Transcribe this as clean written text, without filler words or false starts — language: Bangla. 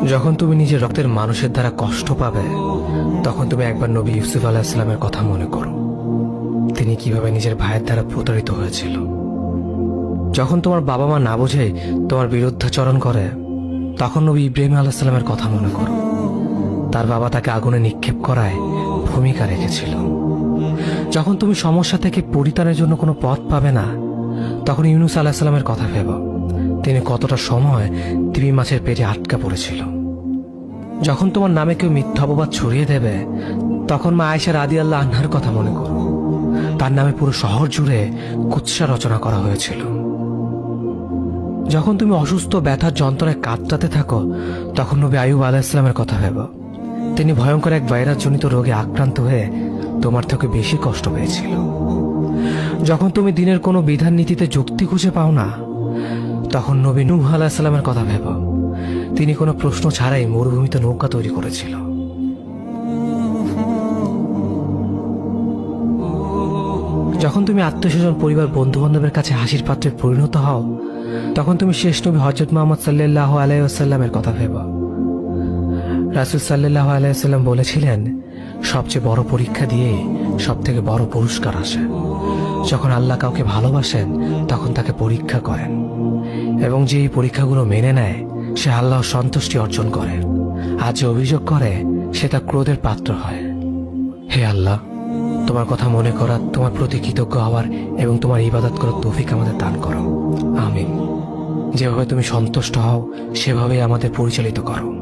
যখন তুমি নিজের রক্তের মানুষের দ্বারা কষ্ট পাবে, তখন তুমি একবার নবী ইউসুফ আলাইহিস সালামের কথা মনে করো। তিনি কিভাবে নিজের ভাইয়ের দ্বারা প্রতারিত হয়েছিল। যখন তোমার বাবা মা না বুঝেই তোমার বিরুদ্ধাচরণ করে, তখন নবী ইব্রাহিম আলাইহিস সালামের কথা মনে করো। তার বাবা তাকে আগুনে নিক্ষেপ করায় ভূমিকা রেখেছিল। যখন তুমি সমস্যা থেকে পরিত্রাণের জন্য কোনো পথ পাবে না, তখন ইউনুস আলাইহিস সালামের কথা ভেবো। তিনি কতটা সময় তিমি মাছের পেটে আটকা পড়েছিল। যখন তোমার নামে কেউ মিথ্যা অপবাদ ছড়িয়ে দেবে, তখন মা আয়েশা রাদিয়াল্লাহু আনহার কথা মনে করো। তার নামে পুরো শহর জুড়ে কুৎসা রচনা করা হয়েছিল। যখন তুমি অসুস্থ ব্যথার যন্ত্রণায় কাতরাতে থাকো, তখন নবী আইয়ুব আলাইহিস সালামের কথা ভেবো। তিনি ভয়ঙ্কর এক ভাইরাসজনিত রোগে আক্রান্ত হয়ে তোমার থেকে বেশি কষ্ট পেয়েছিল। যখন তুমি দিনের কোনো বিধান নীতিতে যুক্তি খুঁজে পাও না, তখন নবী নূহ আলাইহিস সালামের কথা ভেবো। তিনি কোনো প্রশ্ন ছাড়াই মরুভূমিতে নৌকা তৈরি করেছিল। যখন তুমি আত্মীয়স্বজন, পরিবার, বন্ধু বান্ধবের কাছে হাসির পাত্রে পরিণত হও, তখন তুমি শেষ নবী হযরত মুহাম্মদ সাল্লাল্লাহু আলাইহি ওয়াসাল্লামের কথা ভেবো। রাসূল সাল্লাল্লাহু আলাইহি ওয়াসাল্লাম বলেছিলেন, সবচেয়ে বড় পরীক্ষা দিয়ে সবথেকে বড় পুরস্কার আসে। যখন আল্লাহ কাউকে ভালোবাসেন, তখন তাকে পরীক্ষা করেন, এবং যে এই পরীক্ষাগুলো মেনে নেয়, সে আল্লাহর সন্তুষ্টি অর্জন করে। আর যে অভিযোগ করে, সে তার ক্রোধের পাত্র হয়। হে আল্লাহ, তোমার কথা মনে করা, তোমার প্রতি কৃতজ্ঞ হওয়ার এবং তোমার ইবাদত করার তৌফিক আমাদের দান করো। আমিন। যেভাবে তুমি সন্তুষ্ট হও, সেভাবেই আমাদের পরিচালিত করো।